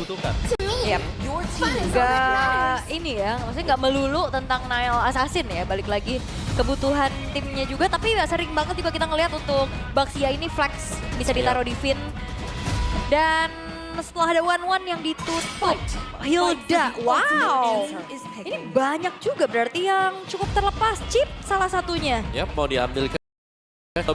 dibutuhkan. Yep. Gak ini ya, maksudnya gak melulu tentang Nile Assassin ya, balik lagi kebutuhan timnya juga, tapi ya sering banget juga kita ngelihat untuk Baxia ini flex bisa ditaruh di Finn. Dan setelah ada 1-1 yang ditutup, Hilda, wow, ini banyak juga berarti yang cukup terlepas. Chip salah satunya. Ya mau diambil ke,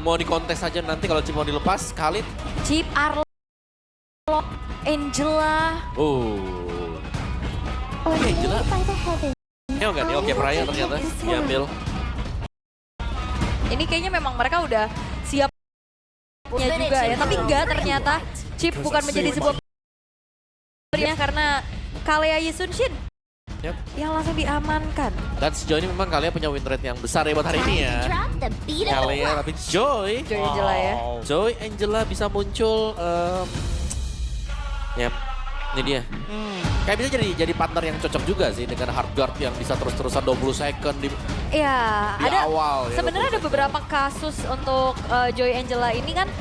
mau dikontes aja nanti kalau Chip mau dilepas, Khalid. Chip, Arlo, Angela. Angela. Ini enggak nih, oke Praya ternyata diambil. Ini kayaknya memang mereka udah siap juga ya, tapi enggak ternyata Chip bukan menjadi sebuah karena Kalea Yisunshin yang langsung diamankan. Dan sejauh ini memang Kalea punya win rate yang besar ya buat hari ini ya. Kalea tapi Joy Angela ya. Joy Angela bisa muncul. Ini dia. Kayak bisa jadi partner yang cocok juga sih dengan hard guard yang bisa terus-terusan 20 second di awal. Ya, sebenarnya ada beberapa kasus untuk Joy Angela ini kan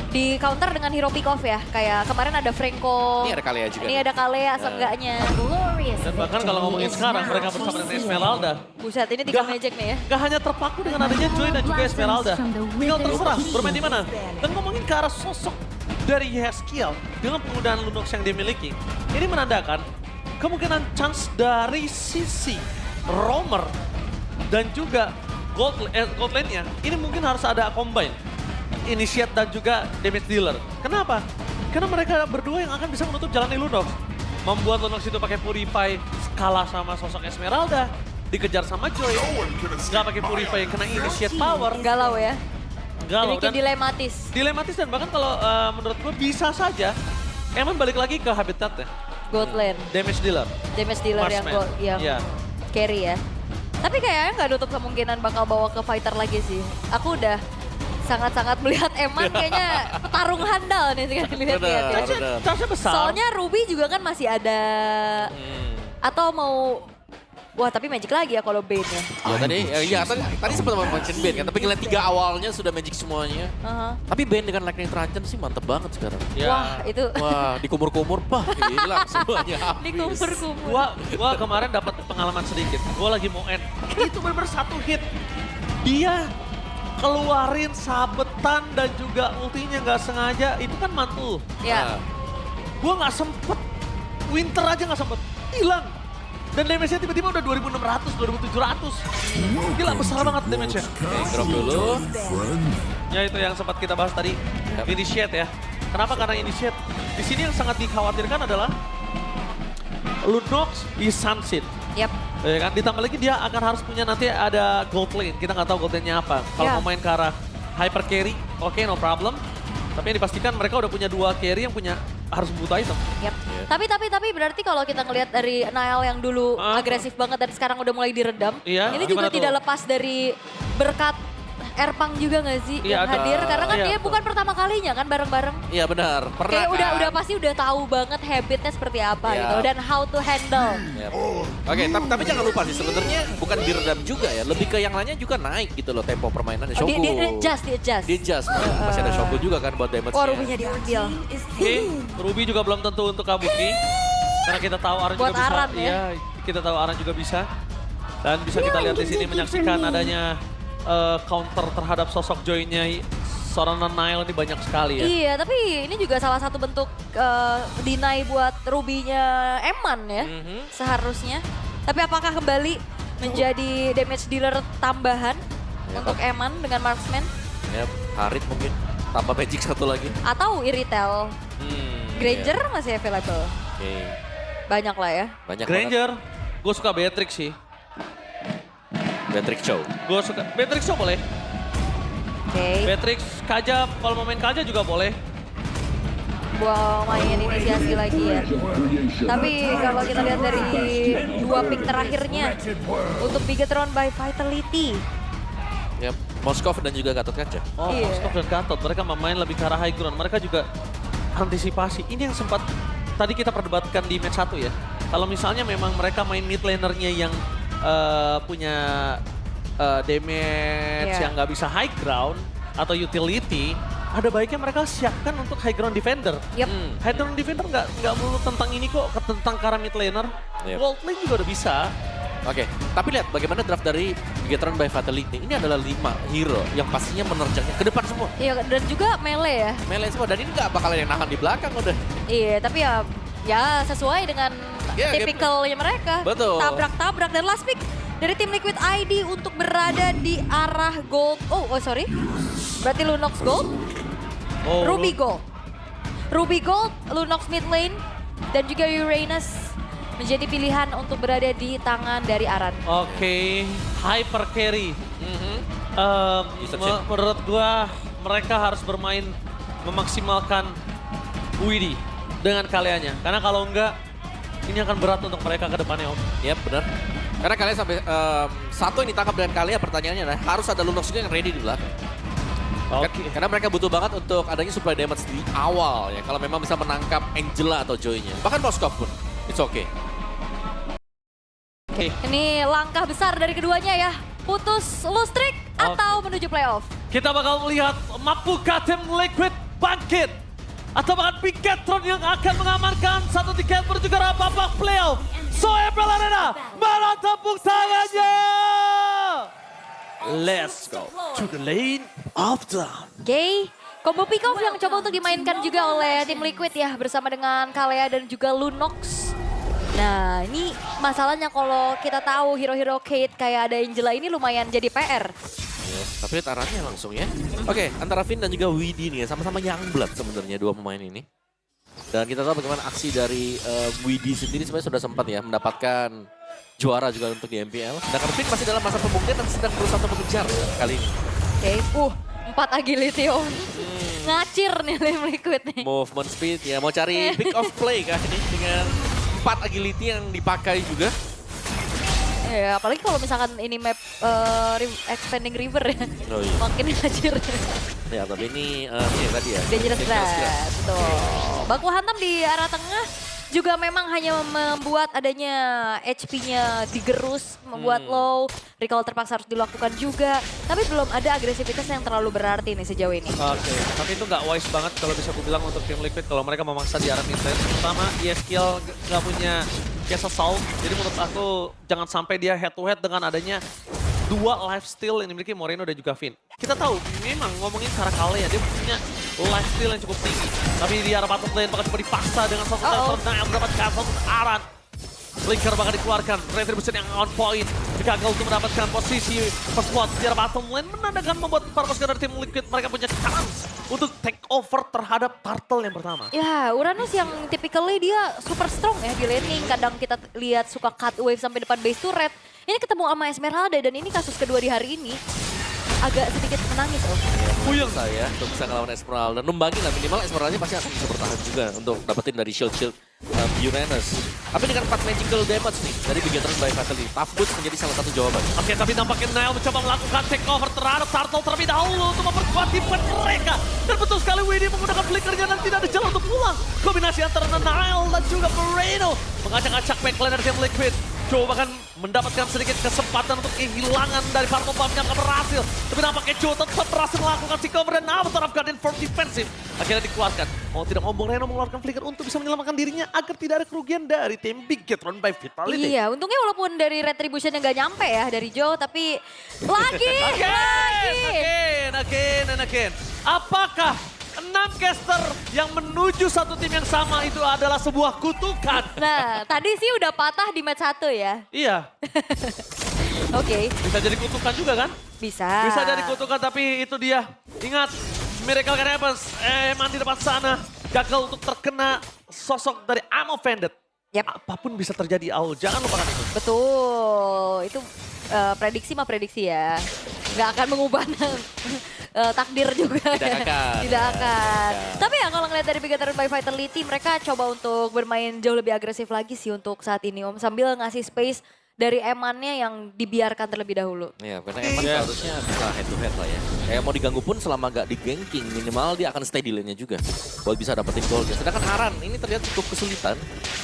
di counter dengan hero pick off ya. Kayak kemarin ada Franco. Ini ada Kalea juga. Ini ada Kalea seenggaknya. Dan bahkan kalau ngomongin sekarang mereka bersama dengan Esmeralda. Buset, ini 3 magic nih ya. Gak hanya terpaku dengan adanya Joy dan juga Esmeralda. Tinggal terserah bermain di mana. Dan ngomongin ke arah sosok dari Yeskiel dengan penggunaan Lunox yang dia miliki. Ini menandakan kemungkinan chance dari sisi Roamer dan juga gold lane-nya. Ini mungkin harus ada combine. Initiate dan juga damage dealer. Kenapa? Karena mereka berdua yang akan bisa menutup jalan di Lunox. Membuat Lunox itu pakai Purify, kalah sama sosok Esmeralda, dikejar sama Joy. Nggak pakai Purify, kena Initiate power. Galau ya. Galau. Bikin dilematis. Dilematis dan bahkan kalau menurut gue bisa saja Eman balik lagi ke habitatnya. Gold lane. Damage dealer. Damage dealer yang Marksman. yang carry ya. Tapi kayaknya nggak nutup kemungkinan bakal bawa ke fighter lagi sih. Aku udah sangat-sangat melihat Eman kayaknya petarung handal nih lihat-lihat ya. Chance besar. Soalnya Ruby juga kan masih ada. Atau mau wah tapi magic lagi ya kalau Bane-nya. Ya tadi sempat mention Bane kan, tapi ngeliat 3 awalnya sudah magic semuanya. Tapi Bane dengan Lightning Truncheon sih mantep banget sekarang. Ya. Wah itu. Wah dikumur-kumur, hilang semuanya habis. Dikumur-kumur. Gua kemarin dapat pengalaman sedikit. Gua lagi mau end. Itu benar-benar satu hit. Dia keluarin sabetan dan juga ultinya nggak sengaja. Itu kan mantul. Ya. Gua nggak sempet. Winter aja nggak sempet. Hilang. Dan damage-nya tiba-tiba udah 2600, 2700. Gila besar banget damage-nya. Oke, drop dulu. Ya itu yang sempat kita bahas tadi. Initiate ya. Kenapa? Karena initiate. Di sini yang sangat dikhawatirkan adalah Lunox di Sunset. Yap. Ya kan? Ditambah lagi dia akan harus punya nanti ada gold lane. Kita nggak tahu gold lane-nya apa. Kalau mau main ke arah hyper carry, oke, no problem. Tapi yang dipastikan mereka udah punya 2 carry yang punya harus butuh item. Yap. Tapi berarti kalau kita ngelihat dari Nile yang dulu agresif banget dan sekarang udah mulai diredam. Iya, ini juga tidak lepas dari berkat Erpang juga gak sih yang hadir? Karena kan dia bukan pertama kalinya kan bareng-bareng. Iya benar, pernah kayak kan? udah pasti udah tahu banget habitnya seperti apa gitu dan how to handle. Oke, tapi jangan lupa sih sebenarnya bukan diredam juga ya, lebih ke yang lainnya juga naik gitu loh tempo permainannya. Shogun. Di adjust. Masih ada Shogun juga kan buat damage-nya. Wah, Ruby-nya diambil. Oke, Ruby juga belum tentu untuk Kabuki. Karena kita tahu Aran Buat juga bisa. Aran, ya. Iya, kita tahu Aran juga bisa. Dan bisa kita lihat di sini menyaksikan adanya counter terhadap sosok Joy-nya seorang Nile ini banyak sekali ya. Iya, tapi ini juga salah satu bentuk deny buat Ruby-nya Eman ya seharusnya. Tapi apakah kembali menjadi damage dealer tambahan untuk Eman dengan Marksman? Yap, Harit mungkin tambah magic 1 lagi. Atau Iritel. Granger masih available. Oke. Banyak lah ya. Banyak Granger, gue suka Beatrix sih. Beatrix Chow. Gue suka, Beatrix Show boleh. Oke. Beatrix, Kaja, kalau mau main Kaja juga boleh. Gua main inisiasi lagi ya. Tapi kalau kita lihat dari 2 pick terakhirnya untuk Bigetron by Vitality. Yap, Moskov dan juga Gatot Kaca. Oh, Moskov dan Gatot, mereka memain lebih ke arah high ground. Mereka juga antisipasi. Ini yang sempat tadi kita perdebatkan di match 1 ya. Kalau misalnya memang mereka main mid laner-nya yang punya damage yang nggak bisa high ground atau utility, ada baiknya mereka siapkan untuk high ground defender. Yep. Hydron Defender nggak melulu tentang ini kok, tentang cara mid laner. Yep. Gold lane juga udah bisa. Oke, tapi lihat bagaimana draft dari Bigetron by Fatality. Ini adalah 5 hero yang pastinya menerjangnya ke depan semua. Iya, dan juga melee ya. Melee semua, dan ini nggak bakalan yang nahan di belakang udah. Iya, tapi ya sesuai dengan Ya, tipikalnya mereka. Betul. Tabrak-tabrak. Dan last pick dari tim Liquid ID untuk berada di arah gold. Oh sorry. Berarti Lunox gold, Oh, Ruby gold. Ruby gold, Lunox mid lane, dan juga Uranus menjadi pilihan untuk berada di tangan dari Aran. Oke, hyper carry. Usage. Menurut gua mereka harus bermain memaksimalkan Widi dengan kaliannya. Karena kalau enggak, ini akan berat untuk mereka ke depannya, Om. Yap, benar. Karena kalian sampai satu yang ditangkap dengan kalian, pertanyaannya adalah harus ada Lunox juga yang ready di belakang. Oke. Karena mereka butuh banget untuk adanya supply damage di awal ya. Kalau memang bisa menangkap Angela atau Joy-nya. Bahkan Moskov pun, it's okay. Oke. Ini langkah besar dari keduanya ya. Putus lose streak atau menuju playoff. Kita bakal melihat mampukah tim Liquid bangkit atau bahkan Bigetron yang akan mengamankan satu tiket menuju ke babak playoff. So April Arena, mana tepuk tangannya? Let's go to the lane of dawn. Oke, combo pick off yang coba untuk dimainkan juga oleh tim Liquid ya bersama dengan Kalea dan juga Lunox. Nah ini masalahnya kalau kita tahu hero-hero Kate kayak ada Angela ini lumayan jadi PR. Tapi lihat arahnya langsung ya. Oke, antara Finn dan juga Widi nih ya, sama-sama Youngblood sebenarnya dua pemain ini. Dan kita tahu bagaimana aksi dari Widi sendiri sebenarnya sudah sempat ya mendapatkan juara juga untuk di MPL. Sedangkan Finn masih dalam masa pembuktian dan sedang berusaha untuk mengejar kali ini. Oke, 4 agility on. Ngacir nih tim Liquid nih. Movement speed ya, mau cari pick off play kah ini dengan 4 agility yang dipakai juga. Ya, apalagi kalau misalkan ini map expanding river ya. Oh, iya. Makin ngacir. Ya, tapi ini tadi ya. Dangerous Blast. Tuh. Baku hantam di arah tengah juga memang hanya membuat adanya HP-nya digerus, membuat low, recall terpaksa harus dilakukan juga. Tapi belum ada agresivitas yang terlalu berarti nih sejauh ini. Oke, tapi itu nggak wise banget kalau bisa aku bilang untuk tim Liquid kalau mereka memaksa di arah mid lane. Pertama, ESKL nggak punya Kiesa Assault, jadi menurut aku jangan sampai dia head to head dengan adanya 2 lifesteal yang dimiliki Moreno dan juga Finn. Kita tahu, memang ngomongin cara Kalea, dia punya lifesteal yang cukup tinggi. Tapi di arah bottom lane bakal coba dipaksa dengan satu turn yang mendapatkan satu Aran. Blinker bakal dikeluarkan, Retribution yang on point. Gagal untuk mendapatkan posisi first blood di arah bottom lane. Menandakan membuat para pasukan dari tim Liquid mereka punya chance untuk take over terhadap Turtle yang pertama. Ya, Uranus yang typically dia super strong ya di laning. Kadang kita lihat suka cut wave sampai depan base turret. Ini ketemu sama Esmeralda dan ini kasus kedua di hari ini. Agak sedikit menangis loh. Puyeng saya untuk bisa ngelawan Esmeralda. Numbangin lah minimal Esmeralda pasti akan bisa bertahan juga untuk dapetin dari shield-shield Uranus. Tapi dengan 4 magical damage nih dari Bigetron by Fatality, Tough Boots menjadi salah satu jawaban. Oke, tapi tampaknya Nile mencoba melakukan take over terhadap Turtle terlebih dahulu untuk memperkuat tim mereka. Dan betul sekali Widi menggunakan flickernya dan tidak ada jalan untuk pulang. Kombinasi antara Nile dan juga Moreno mengacak-acak backline dari tim Liquid. Joe bahkan mendapatkan sedikit kesempatan untuk kehilangan dari Purple Bomb yang gak berhasil. Tapi nampaknya Joe tetap berhasil melakukan si cover dan Avatar of Guardian for defensive. Akhirnya dikeluarkan. Mau tidak mau Moreno mengeluarkan flicker untuk bisa menyelamatkan dirinya agar tidak ada kerugian dari tim Bigetron by Vitality. Iya, untungnya walaupun dari Retribution yang gak nyampe ya dari Joe, tapi lagi. Again. Apakah 6 caster yang menuju satu tim yang sama itu adalah sebuah kutukan? Nah, tadi sih udah patah di match 1 ya. Iya, Oke, bisa jadi kutukan juga kan? bisa. Bisa jadi kutukan, tapi itu dia. Ingat, miracle can happen. Emang di depan sana gagal untuk terkena sosok dari I'm Offended. Yap. Apapun bisa terjadi, Aul. Jangan lupakan itu. Betul, itu prediksi mah prediksi ya. Nggak akan mengubah takdir juga. Tidak akan. Tidak akan. Tapi ya kalau ngeliat dari Bigetron by Vitality, mereka coba untuk bermain jauh lebih agresif lagi sih untuk saat ini Om. Sambil ngasih space dari Emannya yang dibiarkan terlebih dahulu. Iya, karena Eman seharusnya bisa head to head lah ya. Kayak mau diganggu pun selama gak di-ganking, minimal dia akan stay di lane-nya juga. Buat bisa dapetin gold. Sedangkan Aran ini terlihat cukup kesulitan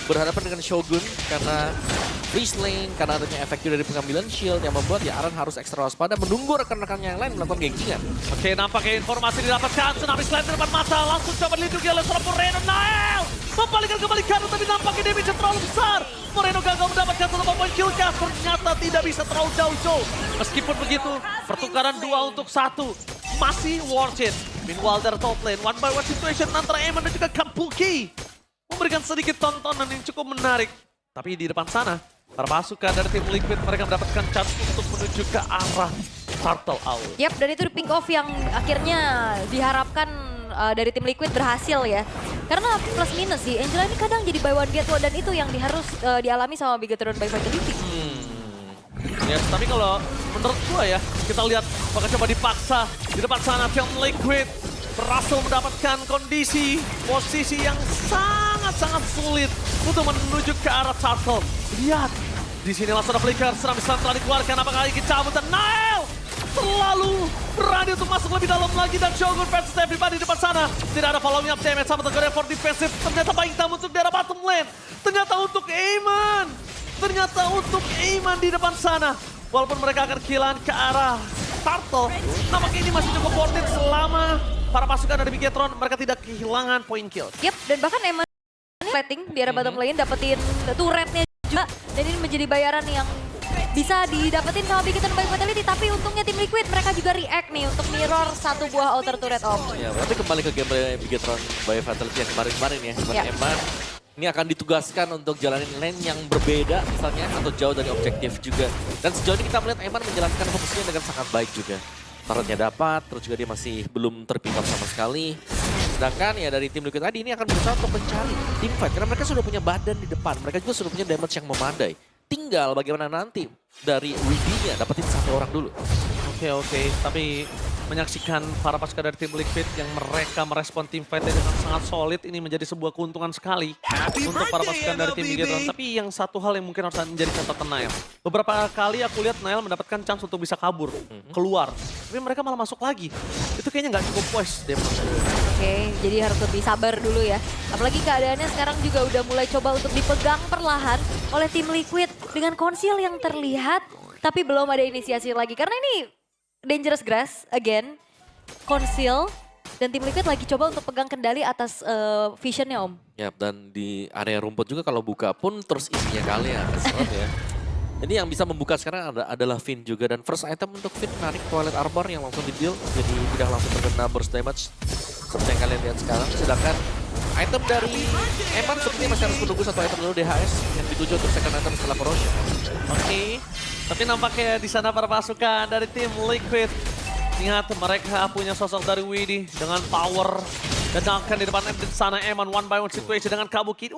berhadapan dengan Shogun karena freeze lane, karena adanya efek juga dari pengambilan shield yang membuat ya Aran harus ekstra waspada menunggu rekan-rekannya yang lain melakukan gengkingan. Oke, nampaknya informasi didapatkan. Tsunami Slam di depan mata. Langsung coba dilindungi oleh seorang Moreno. Nael membalikan kembali kartu, tapi nampaknya damage terlalu besar. Moreno gagal mendapatkan satu poin kill cast. Ternyata tidak bisa terlalu jauh-jauh. Meskipun begitu, pertukaran 2 untuk 1 masih worth it. Meanwhile dari top lane, 1-by-1 situation antara Eman dan juga Kampuki memberikan sedikit tontonan yang cukup menarik. Tapi di depan sana, para pasukan dari tim Liquid mereka mendapatkan chance untuk menuju ke arah Turtle Owl. Yap, dan itu pink off yang akhirnya diharapkan dari tim Liquid berhasil ya. Karena plus minus sih, Angela ini kadang jadi buy one get one dan itu yang harus dialami sama Bigetron by Vitality. Ya, tapi kalau menurut gua ya, kita lihat bakal coba dipaksa di depan sana tim Liquid berhasil mendapatkan kondisi posisi yang sangat-sangat sulit untuk menuju ke arah Turtle. Lihat, di sini langsung ada flicker, seram Islam telah dikeluarkan, apakah ingin cabut dan Nael terlalu berani untuk masuk lebih dalam lagi dan Shogun versus everybody di depan sana. Tidak ada following up damage sama Tegor for defensive, ternyata baik tamu untuk daerah bottom lane. Ternyata untuk Eamon. Ternyata untuk Eamon di depan sana. Walaupun mereka akan kehilangan ke arah Turtle, nampaknya ini masih cukup worth it selama para pasukan dari Bigetron mereka tidak kehilangan point kill. Yap, dan bahkan Eman plating di area bottom lane dapetin turretnya juga. Dan ini menjadi bayaran yang bisa didapetin sama Bigetron by Vitality. Tapi untungnya tim Liquid mereka juga react nih untuk mirror satu buah outer turret Om. Ya, berarti kembali ke gameplay Bigetron by Vitality yang kemarin-kemarin ya. Ya. Eman ini akan ditugaskan untuk jalanin lane yang berbeda misalnya atau jauh dari objektif juga. Dan sejauh ini kita melihat Eman menjalankan fokusnya dengan sangat baik juga. Tarotnya dapat, terus juga dia masih belum terpick up sama sekali. Sedangkan ya dari tim Liquid tadi ini akan berusaha untuk mencari team fight. Karena mereka sudah punya badan di depan, mereka juga sudah punya damage yang memadai. Tinggal bagaimana nanti dari WD-nya dapetin satu orang dulu. Oke, tapi menyaksikan para pasukan dari tim Liquid yang mereka merespon tim fight dengan sangat solid ini menjadi sebuah keuntungan sekali untuk para pasukan dari tim Bigetron. Tapi yang satu hal yang mungkin harus menjadi catatan Nael. Beberapa kali aku lihat Nael mendapatkan chance untuk bisa kabur, keluar. Tapi mereka malah masuk lagi. Itu kayaknya nggak cukup puas deh. Oke, jadi harus lebih sabar dulu ya. Apalagi keadaannya sekarang juga udah mulai coba untuk dipegang perlahan oleh tim Liquid dengan konsil yang terlihat. Tapi belum ada inisiasi lagi. Karena ini Dangerous Grass, again, konsil, dan tim Liquid lagi coba untuk pegang kendali atas visionnya Om. Ya, dan di area rumput juga kalau buka pun terus isinya kalian. Ya. Jadi yang bisa membuka sekarang adalah Finn juga. Dan first item untuk Finn menarik Twilight Armor yang langsung di-deal. Jadi tidak langsung terkena burst damage seperti yang kalian lihat sekarang. Sedangkan item dari Eman sepertinya masih harus menunggu satu item dulu DHS yang dituju untuk second item setelah corrosion. Oke. Tapi nampaknya di sana para pasukan dari tim Liquid. Ingat mereka punya sosok dari Widdy dengan power. Dan akan di depan di sana Eman 1-by-1 situation dengan Kabuki.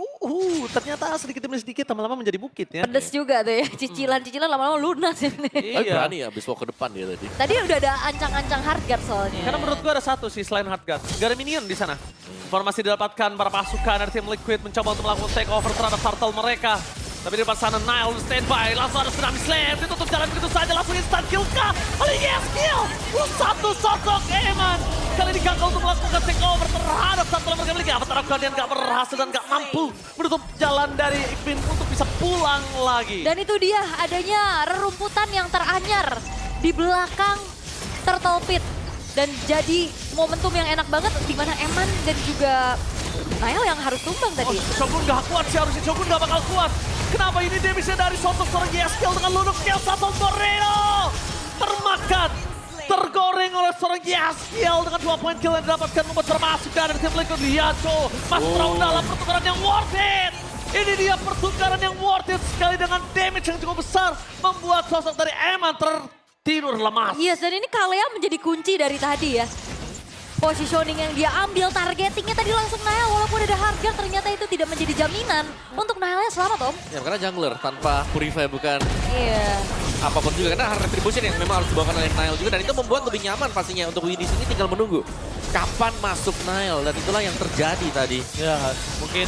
Ternyata sedikit demi sedikit lama-lama menjadi bukit ya. Pedes juga tuh ya, cicilan-cicilan lama-lama lunas ini. Tapi berani ya habis walk ke depan dia tadi. Tadi udah ada ancang-ancang hardguard soalnya. Karena menurut gue ada satu sih selain hardguard. Gak ada minion di sana. Informasi didapatkan para pasukan dari tim Liquid mencoba untuk melakukan takeover terhadap turtle mereka. Tapi di depan sana Nile standby, langsung ada Tsunami Slam, ditutup jalan begitu saja, langsung instant kill kah? Yes, kill! Satu sosok Eman. Kali ini gagal untuk melakukan takeover terhadap satu yang mereka miliki. Avatar of Guardian gak berhasil dan gak mampu menutup jalan dari Ikmin untuk bisa pulang lagi. Dan itu dia adanya rerumputan yang teranyar di belakang Turtle Pit. Dan jadi momentum yang enak banget di mana Eman dan juga Nael yang harus tumbang tadi. Shogun gak kuat sih, harusnya Shogun gak bakal kuat. Kenapa ini damage-nya dari sosok seorang Yeskiel dengan Lunok Kill satu Moreno termakan, tergoreng oleh seorang Yeskiel dengan 2 poin kill yang didapatkan membuat termasuk dari tim Liquid. Lihat tuh, masuk terlalu dalam pertukaran yang worth it. Ini dia pertukaran yang worth it sekali dengan damage yang cukup besar membuat sosok dari Eman tertidur lemas. Yes, dan ini Kalea menjadi kunci dari tadi ya. Positioning yang dia ambil, targetingnya tadi langsung Nael. Walaupun ada harga, ternyata itu tidak menjadi jaminan untuk Naelnya selamat, Om. Ya karena jungler tanpa Purify bukan Iya. apapun juga. Karena hard retribution yang memang harus dibawakan oleh Nile juga. Dan itu membuat lebih nyaman pastinya untuk Widdy sini tinggal menunggu kapan masuk Nile. Dan itulah yang terjadi tadi. Ya, mungkin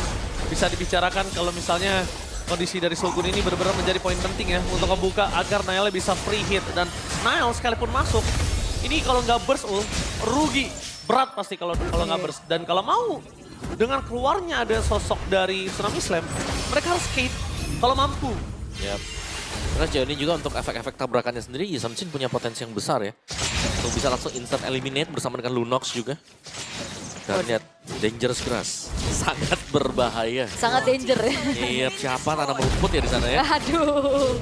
bisa dibicarakan kalau misalnya kondisi dari Shogun ini benar-benar menjadi poin penting ya untuk membuka agar Nail bisa free hit. Dan Nail sekalipun masuk, ini kalau nggak burst rugi. Berat pasti kalau nggak burst. Dan kalau mau, dengan keluarnya ada sosok dari Tsunami Slam, mereka harus skate kalau mampu. Yap. Karena sejauh ini juga untuk efek-efek tabrakannya sendiri, Ysamchin punya potensi yang besar ya. Untuk bisa langsung instant eliminate bersama dengan Lunox juga. Dan lihat, Dangerous Grass. Sangat berbahaya. Sangat danger ya. Iya, siapa tanam rumput ya di sana ya? Aduh.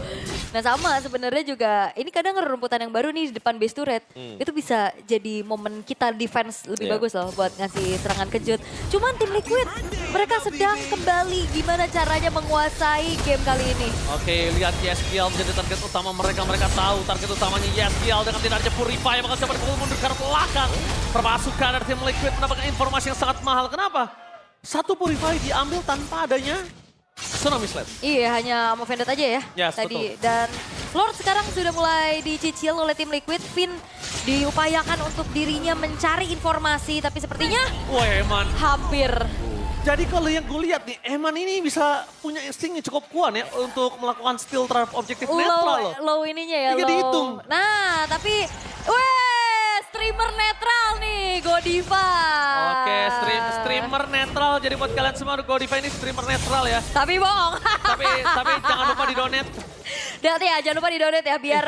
Nah sama sebenarnya juga, ini kadang rumputan yang baru nih di depan base turret. Itu bisa jadi momen kita defense lebih Iya. bagus loh buat ngasih serangan kejut. Cuman tim Liquid, mereka sedang kembali gimana caranya menguasai game kali ini. Oke, lihat YSKL menjadi target utama mereka. Mereka tahu target utamanya YSKL dengan tidak ada Purify. Maka siapa dipukul mundur ke arah belakang. Permasukan dari tim Liquid mendapatkan informasi yang sangat mahal. Kenapa? Satu Purify diambil tanpa adanya Tsunami Slap. Iya, hanya mau Vendetta aja ya Yes, tadi. betul. Dan Lord sekarang sudah mulai dicicil oleh tim Liquid. Finn diupayakan untuk dirinya mencari informasi, tapi sepertinya Wah, Eman. hampir. Jadi kalau yang gue lihat nih, Eman ini bisa punya insting yang cukup kuat ya untuk melakukan steal terhadap objektif netral loh. Low ininya ya, Ini low. dihitung. Nah, tapi streamer netral nih, Godiva. Oke, streamer netral. Jadi buat kalian semua, Godiva ini streamer netral ya. Tapi bohong. tapi jangan lupa di donate. Dan ya, jangan lupa di-donate ya, biar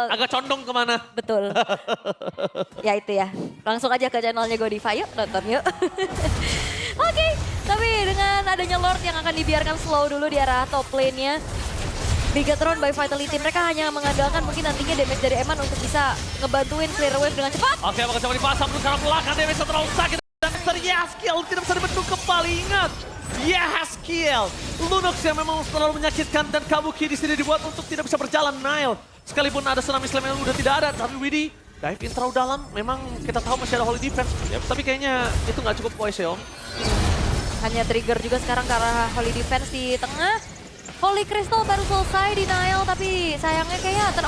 Agak condong kemana? betul. Ya itu ya. Langsung aja ke channelnya Godiva, yuk nonton yuk. Oke, tapi dengan adanya Lord yang akan dibiarkan slow dulu di arah top lane-nya. Bigatron by Vitality, mereka hanya mengandalkan mungkin nantinya damage dari Eman untuk bisa ngebantuin clear wave dengan cepat. Oke, maka coba dipasang dulu karena belakang dia bisa terlalu sakit. Dan Mr. Yaskiel tidak bisa dibendung kembali, ingat. Yaskiel, Lunox yang memang terlalu menyakitkan dan Kabuki di sini dibuat untuk tidak bisa berjalan. Nile, sekalipun ada Tsunami Slam yang udah tidak ada, tapi Widdy dive in terlalu dalam. Memang kita tahu masih ada Holy Defense, tapi kayaknya itu nggak cukup poise ya Om. Hanya trigger juga sekarang ke arah Holy Defense di tengah. Holy Crystal baru selesai di Nile, tapi sayangnya kayaknya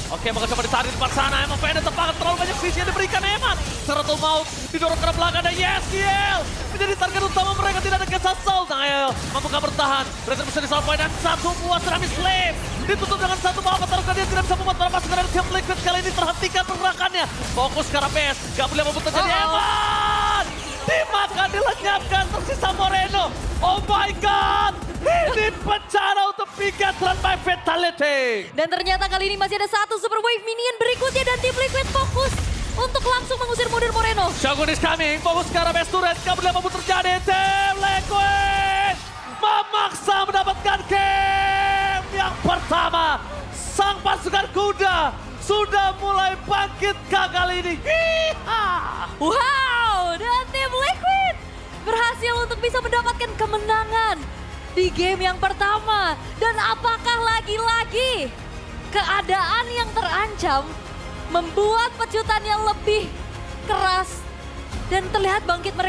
Oke, maka coba ditarik di depan sana. Emang Vendetta terpakat terlalu banyak visi yang diberikan Eman. Seratu Maut didorong ke belakang dan Yaskiel menjadi target utama mereka, tidak ada Kesasol. Nile mampukah bertahan? Berarti bisa disalp poin dan satu buah Tsunami Slave. Ditutup dengan satu bawah pertaruhkan, dia tidak bisa membuat berapa sekarang tim Liquid kali ini terhentikan pergerakannya. Fokus ke arah base, gak boleh membuat terjadi Eman. Dimakan, dilenyapkan, tersisa Moreno. Oh my God, ini bencana untuk Bigatron by Vitality. Dan ternyata kali ini masih ada satu super wave minion berikutnya dan tim Liquid fokus untuk langsung mengusir mundur Moreno. Shogun is coming, fokus ke arah base turret, gak boleh mampu terjadi. Tim Liquid memaksa mendapatkan game yang pertama. Sang pasukan kuda sudah mulai bangkit kali ini. Wow, dan tim Liquid berhasil untuk bisa mendapatkan kemenangan di game yang pertama. Dan apakah lagi-lagi keadaan yang terancam membuat pecutannya lebih keras dan terlihat bangkit mereka.